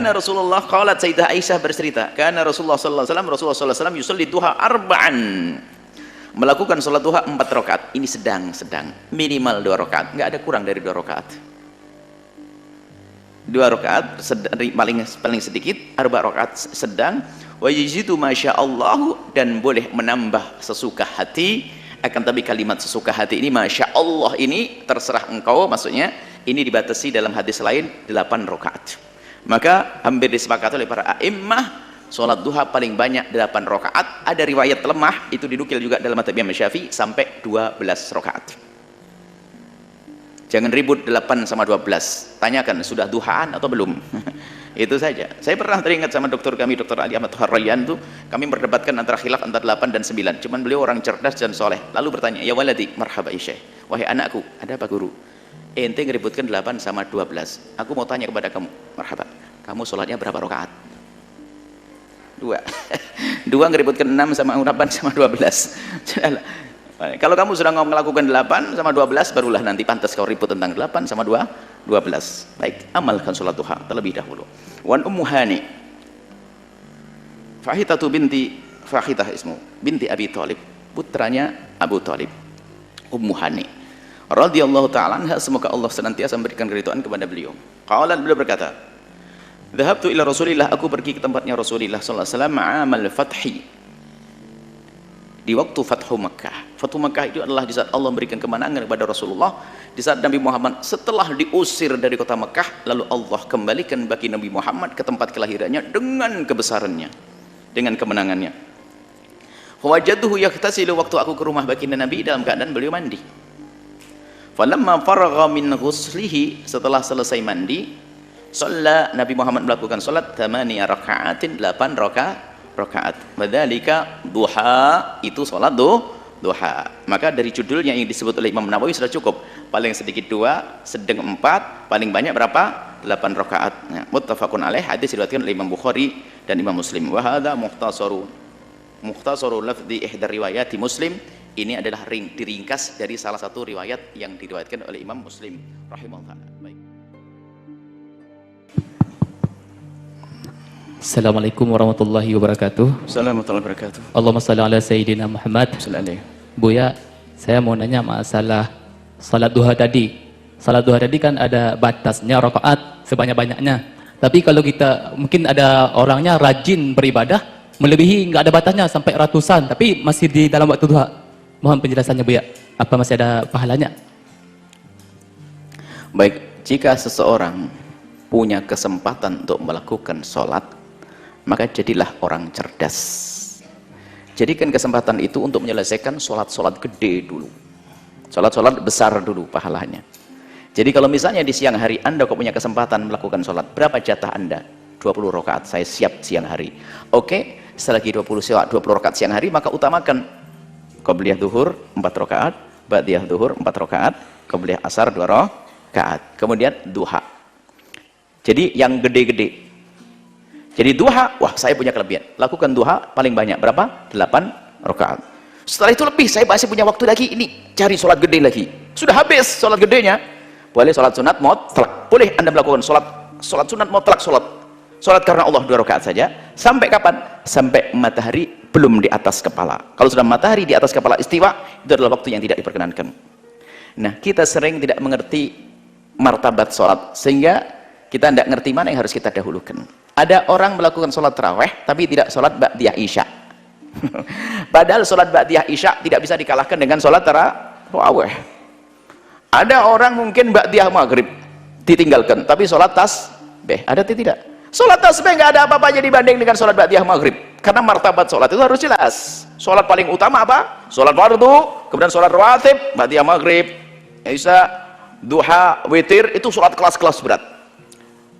Karena Rasulullah qalat Sayyidah Aisyah bercerita, karena Rasulullah sallallahu alaihi wasallam yusalli duha arba'an. Melakukan salat duha 4 rakaat. Ini sedang minimal 2 rakaat, enggak ada kurang dari 2 rakaat. 2 rakaat paling sedikit, 4 rakaat sedang, wa yajidu masyaallah, dan boleh menambah sesuka hati. Akan tapi kalimat sesuka hati ini masya Allah ini terserah engkau, maksudnya ini dibatasi dalam hadis lain 8 rakaat. Maka hampir disepakati oleh para a'immah sholat duha paling banyak 8 rakaat. Ada riwayat lemah, itu dinukil juga dalam mazhab Imam Syafi'i, sampai 12 rakaat. Jangan ribut 8 sama 12, tanyakan sudah duhaan atau belum. Itu saja. Saya pernah teringat sama dokter kami, Dr. Ali Ahmad Harrayan tuh, kami berdebatkan antara khilaf antara 8 dan 9. Cuman beliau orang cerdas dan soleh, lalu bertanya, ya waladi marhaba ya syekh, wahai anakku, ada apa guru? Ente ngeributkan 8 sama 12. Aku mau tanya kepada kamu, marhaba, kamu sholatnya berapa rakaat? 2. 2 ngeributkan 6 sama 8 sama 12. Kalau kamu sudah melakukan 8 sama 12, barulah nanti pantas kau ribut tentang 8 sama 12. Baik, amalkan sholat duha terlebih dahulu. Wan Ummu Hani Fahitatu binti Fahitah ismu binti Abi Thalib, putranya Abu Thalib, Ummu Hani radhiyallahu ta'ala anha, semoga Allah senantiasa memberikan keridhaan kepada beliau. Qalat, beliau berkata, dhahabtu ila Rasulillah, aku pergi ke tempatnya Rasulullah sallallahu alaihi wasallam amal fathi, di waktu Fathu Makkah. Fathu Makkah itu adalah di saat Allah memberikan kemenangan kepada Rasulullah, di saat Nabi Muhammad setelah diusir dari kota Makkah, lalu Allah kembalikan bagi Nabi Muhammad ke tempat kelahirannya dengan kebesarannya, dengan kemenangannya. Fawajaduhu yaktasilu, waktu aku ke rumah baginda Nabi dalam keadaan beliau mandi. Falamma faragha min ghuslihi, setelah selesai mandi, shalla, Nabi Muhammad melakukan salat 8 raka'atin, 8 rakaat. Wadzalika duha, itu salat duha. Maka dari judulnya yang disebut oleh Imam Nawawi sudah cukup. Paling sedikit 2, sedang 4, paling banyak berapa? 8 rakaat. Nah, muttafaqun alaih, hadis diriwayatkan oleh Imam Bukhari dan Imam Muslim. Wa hadza mukhtasaru lafzi ihda riwayati Muslim. Ini adalah diringkas dari salah satu riwayat yang diriwayatkan oleh Imam Muslim rahimahullah. Baik. Assalamualaikum warahmatullahi wabarakatuh. Assalamualaikum warahmatullahi wabarakatuh. Allahumma salli ala Sayyidina Muhammad. Buya, saya mau nanya masalah salat duha tadi. Salat duha tadi kan ada batasnya rakaat sebanyak-banyaknya. Tapi kalau kita, mungkin ada orangnya rajin beribadah, melebihi, nggak ada batasnya sampai ratusan, tapi masih di dalam waktu duha. Mohon penjelasannya Buya, apa masih ada pahalanya? Baik, jika seseorang punya kesempatan untuk melakukan sholat, maka jadilah orang cerdas. Jadikan kesempatan itu untuk menyelesaikan sholat-sholat gede dulu, sholat-sholat besar dulu pahalanya. Jadi kalau misalnya di siang hari Anda kok punya kesempatan melakukan sholat, berapa jatah Anda? 20 rakaat, saya siap siang hari. Oke, selagi 20 rakaat siang hari, maka utamakan qabliyah duhur 4 rakaat, ba'diyah duhur 4 rakaat, qabliyah asar 2 rakaat, kemudian duha. Jadi yang gede-gede. Jadi duha, wah saya punya kelebihan, lakukan duha paling banyak berapa? 8 rakaat. Setelah itu lebih, saya masih punya waktu lagi, ini cari sholat gede lagi. Sudah habis sholat gedenya, boleh sholat sunat mutlak. Boleh Anda melakukan sholat sunat mutlak, sholat karena Allah 2 rakaat saja. Sampai kapan? Sampai matahari belum di atas kepala. Kalau sudah matahari di atas kepala istiwa, itu adalah waktu yang tidak diperkenankan. Nah, kita sering tidak mengerti martabat sholat, sehingga kita tidak mengerti mana yang harus kita dahulukan. Ada orang melakukan sholat taraweh tapi tidak sholat ba'diyah isya. Padahal sholat ba'diyah isya tidak bisa dikalahkan dengan sholat taraweh. Ada orang mungkin ba'diyah maghrib ditinggalkan, tapi sholat tasbih ada atau tidak? Sholat tasbih nggak ada apa-apanya dibanding dengan sholat ba'diyah maghrib. Karena martabat sholat itu harus jelas. Sholat paling utama apa? Sholat fardu, kemudian sholat rawatib, ba'diyah maghrib, isya, duha, witir, itu sholat kelas-kelas berat.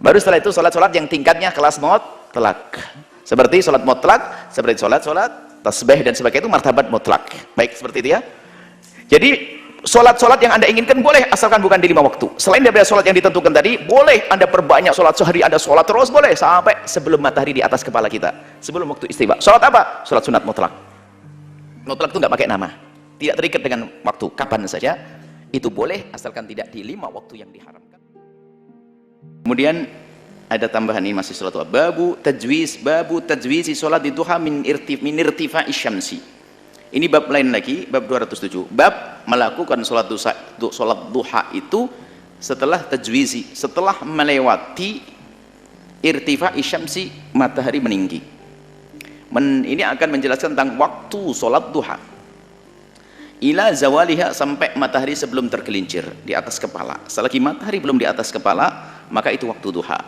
Baru setelah itu sholat-sholat yang tingkatnya kelas mutlak. Seperti sholat mutlak, seperti sholat tasbih dan sebagainya, itu martabat mutlak. Baik, seperti itu ya. Jadi sholat-sholat yang Anda inginkan boleh, asalkan bukan di 5 waktu. Selain daripada sholat yang ditentukan tadi, boleh Anda perbanyak sholat sehari, Anda sholat terus boleh sampai sebelum matahari di atas kepala kita, sebelum waktu istiwa. Sholat apa? Sholat sunat mutlak. Mutlak itu nggak pakai nama, tidak terikat dengan waktu, kapan saja itu boleh, asalkan tidak di 5 waktu yang diharamkan. Kemudian ada tambahan ini masih salat duha. Babu tajwizi salat duha min irtifa'i syamsi. Ini bab lain lagi, bab 207. Bab melakukan salat duha itu setelah tajwizi, setelah melewati irtifa'i syamsi, matahari meninggi. Ini akan menjelaskan tentang waktu salat duha. Ila zawaliha, sampai matahari sebelum tergelincir di atas kepala. Selagi matahari belum di atas kepala, maka itu waktu duha.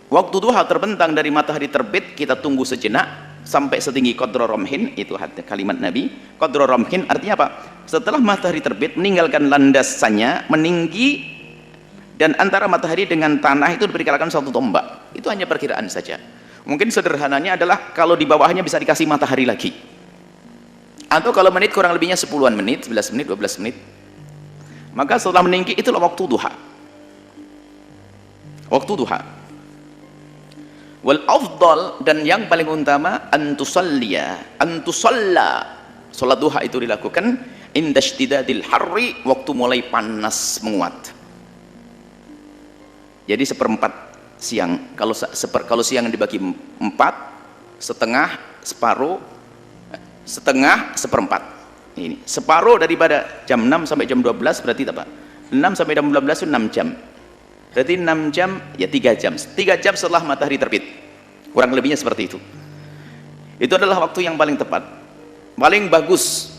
Waktu duha terbentang dari matahari terbit, kita tunggu sejenak sampai setinggi qadra ramhin, itu kalimat Nabi. Qadra ramhin artinya apa? Setelah matahari terbit, meninggalkan landasannya, meninggi, dan antara matahari dengan tanah itu diperkirakan 1 tombak. Itu hanya perkiraan saja. Mungkin sederhananya adalah kalau di bawahnya bisa dikasih matahari lagi, atau kalau menit kurang lebihnya 10-an menit, 11 menit, 12 menit. Maka setelah meninggi itulah waktu duha. Waktu duha. Wal afdal, dan yang paling utama, antusalla, salat duha itu dilakukan indashtidadil harri, waktu mulai panas menguat. Jadi 1/4 siang. Kalau siang dibagi 4, setengah, separuh, setengah, 1/4. Ini separuh daripada jam 6 sampai jam 12 berarti apa? 6 sampai jam 12 itu 6 jam. Berarti 6 jam, ya 3 jam. 3 jam setelah matahari terbit. Kurang lebihnya seperti itu. Itu adalah waktu yang paling tepat. Paling bagus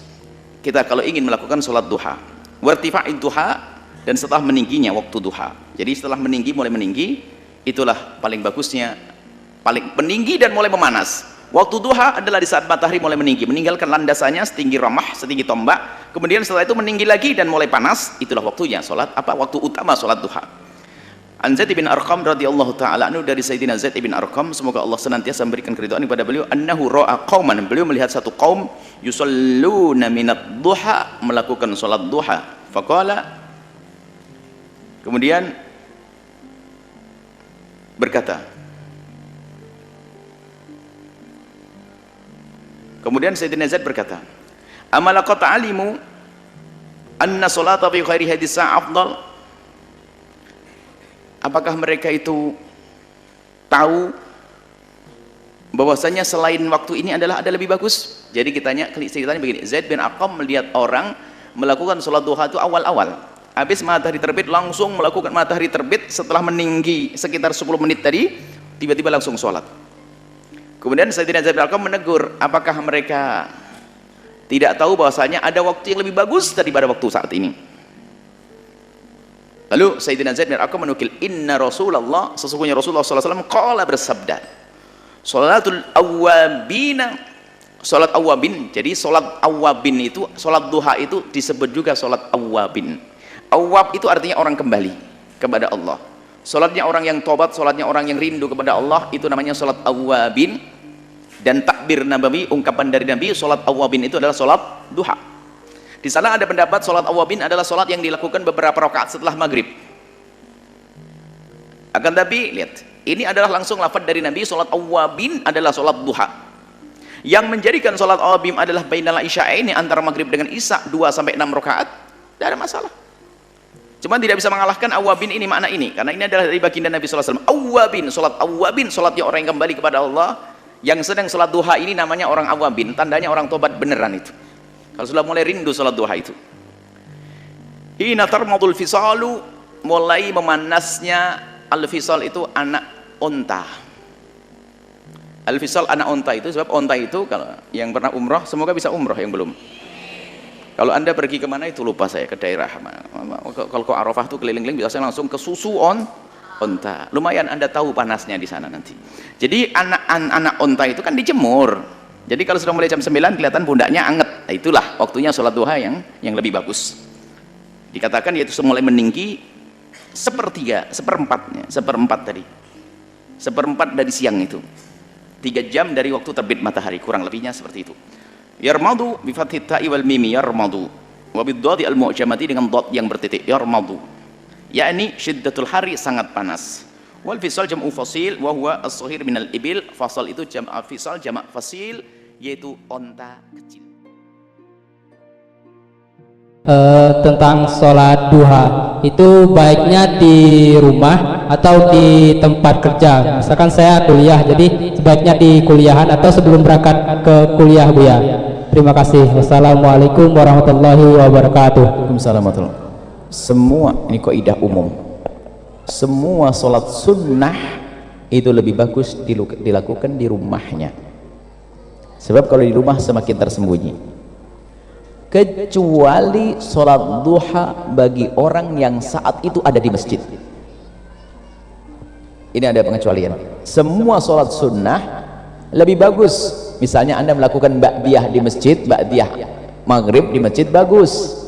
kita kalau ingin melakukan sholat duha. Wartifa'id duha, dan setelah meningginya waktu duha. Jadi setelah meninggi, mulai meninggi, itulah paling bagusnya. Paling meninggi dan mulai memanas. Waktu duha adalah di saat matahari mulai meninggi, meninggalkan landasannya setinggi ramah, setinggi tombak. Kemudian setelah itu meninggi lagi dan mulai panas. Itulah waktunya sholat, waktu utama sholat duha. An Zaid bin Arqam radhiyallahu ta'ala anhu, dari Sayyidina Zaid bin Arqam, semoga Allah senantiasa memberikan keridhaan kepada beliau, annahu ra'a qauman, beliau melihat satu kaum yusalluna minad duha, melakukan salat duha. Faqala, kemudian berkata, kemudian Sayyidina Zaid berkata, amalaqat alimu anna salata fi khairi hadis afdal. Apakah mereka itu tahu bahwasanya selain waktu ini ada lebih bagus? Jadi ceritanya begini, Zaid bin Arqam melihat orang melakukan sholat duha itu awal-awal, habis matahari terbit langsung melakukan matahari terbit, setelah meninggi sekitar 10 menit tadi tiba-tiba langsung sholat. Kemudian Sayyidina Zaid bin Arqam menegur, apakah mereka tidak tahu bahwasanya ada waktu yang lebih bagus daripada waktu saat ini? Lalu Sayyidina Zaid bin Arqam menukil, inna Rasulullah, sesungguhnya Rasulullah SAW qala, bersabda, sholatul awwabina, sholat awwabin. Jadi sholat awwabin itu, sholat duha itu disebut juga sholat awwabin. Awwab itu artinya orang kembali kepada Allah. Sholatnya orang yang tobat, sholatnya orang yang rindu kepada Allah, itu namanya sholat awwabin. Dan takbir Nabawi, ungkapan dari Nabi, sholat awwabin itu adalah sholat duha. Di sana ada pendapat sholat awwabin adalah sholat yang dilakukan beberapa rakaat setelah maghrib. Akan tapi lihat, ini adalah langsung lafaz dari Nabi, sholat awwabin adalah sholat duha. Yang menjadikan sholat awwabin adalah bainal isya'aini, antara maghrib dengan isya, 2-6 rakaat, tidak ada masalah. Cuma tidak bisa mengalahkan awwabin ini, makna ini, karena ini adalah dari baginda Nabi SAW. Awwabin, sholatnya orang yang kembali kepada Allah. Yang sedang sholat duha ini namanya orang awwabin, tandanya orang tobat beneran itu. Kalau sudah mulai rindu salat duha itu. Hina tarmadul fisalu, mulai memanasnya. Al-fisal itu anak unta. Al-fisal anak unta itu, sebab unta itu, kalau yang pernah umroh, semoga bisa umroh yang belum. Kalau anda pergi kemana itu lupa saya, ke daerah. Kalau ke Arafah itu keliling-keliling, biasanya langsung ke susu unta. Lumayan anda tahu panasnya di sana nanti. Jadi anak unta itu kan dijemur. Jadi kalau sudah mulai jam 9 kelihatan pundaknya anget. Nah, itulah waktunya sholat duha yang lebih bagus. Dikatakan yaitu mulai meninggi 1/4 tadi. 1/4 dari siang itu. 3 jam dari waktu terbit matahari, kurang lebihnya seperti itu. Yarmadu bi fathit ta'i wal mim, yarmadu. Wa bid dhadi al mu'jamati, dengan dhad yang bertitik, yarmadu. Yakni syiddatul hari, sangat panas. Wal fisal jam'u fasil wa huwa as-saghir minal ibil. Fasal itu jam'a fisal, jamak fasil, yaitu onta kecil. Tentang sholat duha itu baiknya di rumah atau di tempat kerja? Misalkan saya kuliah, jadi sebaiknya di kuliahan atau sebelum berangkat ke kuliah, Buya. Terima kasih. Wassalamualaikum warahmatullahi wabarakatuh. Waalaikumsalam warahmatullahi wabarakatuh. Semua ini kaidah umum. Semua sholat sunnah itu lebih bagus dilakukan di rumahnya. Sebab kalau di rumah semakin tersembunyi. Kecuali sholat duha bagi orang yang saat itu ada di masjid. Ini ada pengecualian. Semua sholat sunnah lebih bagus. Misalnya Anda melakukan ba'diyah di masjid, ba'diyah maghrib di masjid, bagus.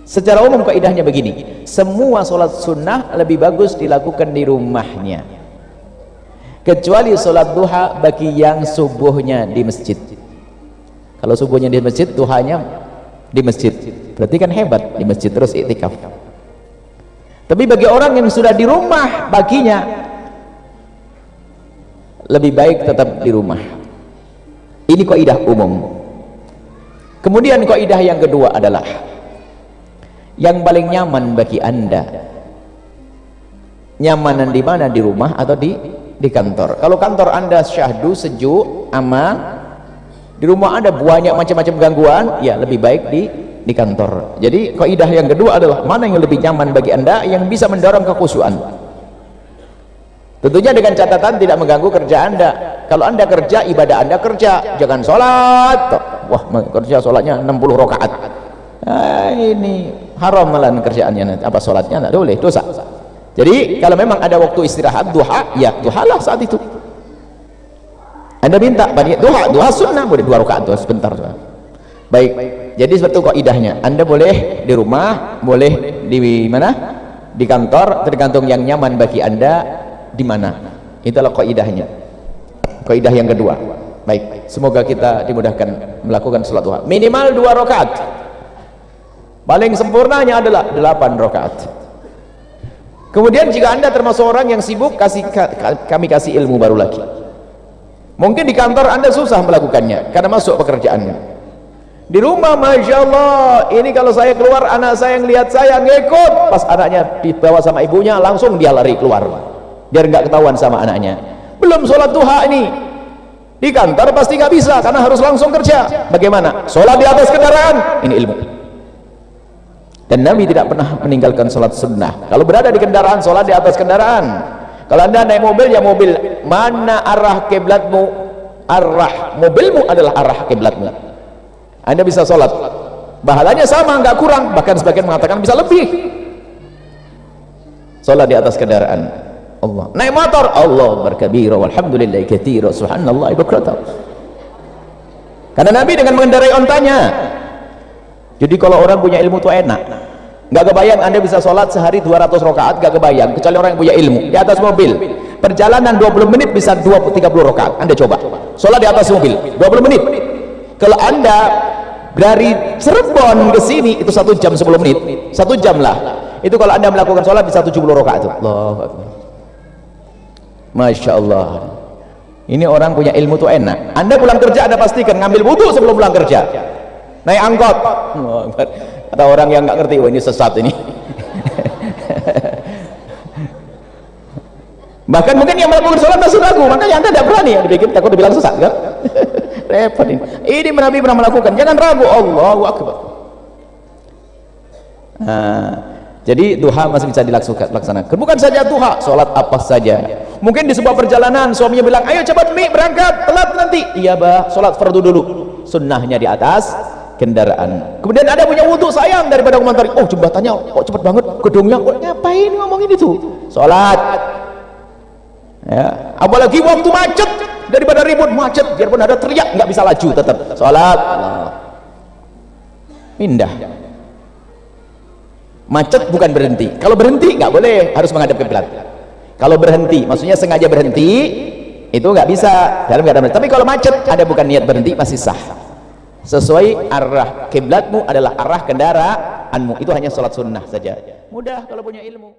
Secara umum kaidahnya begini, semua sholat sunnah lebih bagus dilakukan di rumahnya. Kecuali sholat duha bagi yang subuhnya di masjid. Kalau subuhnya di masjid, duhanya di masjid, berarti kan hebat, di masjid terus iktikaf. Tapi bagi orang yang sudah di rumah baginya, lebih baik tetap di rumah. Ini kaidah umum. Kemudian kaidah yang kedua adalah yang paling nyaman bagi Anda, nyamanan di mana, di rumah atau di kantor. Kalau kantor Anda syahdu, sejuk, aman, di rumah Anda banyak macam-macam gangguan, ya lebih baik di kantor. Jadi kaidah yang kedua adalah mana yang lebih nyaman bagi Anda, yang bisa mendorong kekhusyuan. Tentunya dengan catatan tidak mengganggu kerja Anda. Kalau Anda kerja, ibadah Anda kerja, jangan sholat, wah kerja sholatnya 60 rakaat. Ini haram malah kerjaannya, apa sholatnya tidak boleh, dosa. Jadi kalau memang ada waktu istirahat duha, ya duhalah saat itu. Anda minta banyak duha sunnah, boleh 2 rakaat sebentar. Baik, jadi seperti itu kaidahnya. Anda boleh di rumah, boleh di mana, di kantor, tergantung yang nyaman bagi Anda di mana. Itulah kaidahnya, kaidah yang kedua. Baik, semoga kita dimudahkan melakukan salat duha minimal 2 rakaat. Paling sempurnanya adalah 8 rakaat. Kemudian jika Anda termasuk orang yang sibuk, kami kasih ilmu baru lagi. Mungkin di kantor Anda susah melakukannya karena masuk pekerjaannya. Di rumah, Masya Allah, ini kalau saya keluar, anak saya yang lihat saya ngikut, pas anaknya dibawa sama ibunya, langsung dia lari keluar biar nggak ketahuan sama anaknya. Belum sholat duha ini. Di kantor pasti nggak bisa karena harus langsung kerja. Bagaimana? Sholat di atas kendaraan. Ini ilmu. Dan Nabi tidak pernah meninggalkan sholat sunnah. Kalau berada di kendaraan, sholat di atas kendaraan. Kalau Anda naik mobil, ya mobil. Mana arah kiblatmu? Arah mobilmu adalah arah kiblatmu. Anda bisa sholat. Bahalanya sama, nggak kurang. Bahkan sebagian mengatakan bisa lebih. Sholat di atas kendaraan. Allah. Naik motor, Allah berkabira, walhamdulillah katsira, subhanallah bukrata. Karena Nabi dengan mengendarai ontanya. Jadi kalau orang punya ilmu itu enak. Nggak kebayang Anda bisa sholat sehari 200 rakaat, nggak kebayang, kecuali orang yang punya ilmu. Di atas mobil, perjalanan 20 menit bisa 20-30 rakaat. Anda coba sholat di atas mobil 20 menit. Kalau Anda dari Cirebon ke sini itu 1 jam 10 menit, 1 jam lah. Itu kalau Anda melakukan sholat bisa 70 rakaat itu. Allahu Akbar. Masya Allah. Ini orang punya ilmu tuh enak. Anda pulang kerja, Anda pastikan ngambil wudu sebelum pulang kerja. Naik angkot, ada orang yang nggak ngerti, wah ini sesat ini. Bahkan mungkin yang melakukan sholat masih ragu, makanya Anda tidak berani, yang dipikir takut dibilang sesat kan. Repot ini. Ini Nabi pernah melakukan, jangan ragu. Allahu Akbar. Jadi duha masih bisa dilaksanakan. Bukan saja duha, sholat apa saja. Mungkin di sebuah perjalanan suaminya bilang, ayo cepat Mi berangkat, telat nanti. Iya bah, sholat fardu dulu. Sunnahnya di atas kendaraan. Kemudian ada punya wudhu, sayang daripada komentari, oh jembatannya kok cepet banget, gedungnya kok ngapain ngomongin itu. Sholat. Ya, apalagi waktu macet, daripada ribut macet, biarpun ada teriak nggak bisa laju, tetap sholat. Pindah. Macet bukan berhenti. Kalau berhenti nggak boleh, harus menghadap kiblat. Kalau berhenti, maksudnya sengaja berhenti, itu nggak bisa dalam keadaan. Tapi kalau macet, ada bukan niat berhenti, masih sah. Sesuai arah kiblatmu adalah arah kendaraanmu. Itu hanya sholat sunnah saja. Mudah kalau punya ilmu.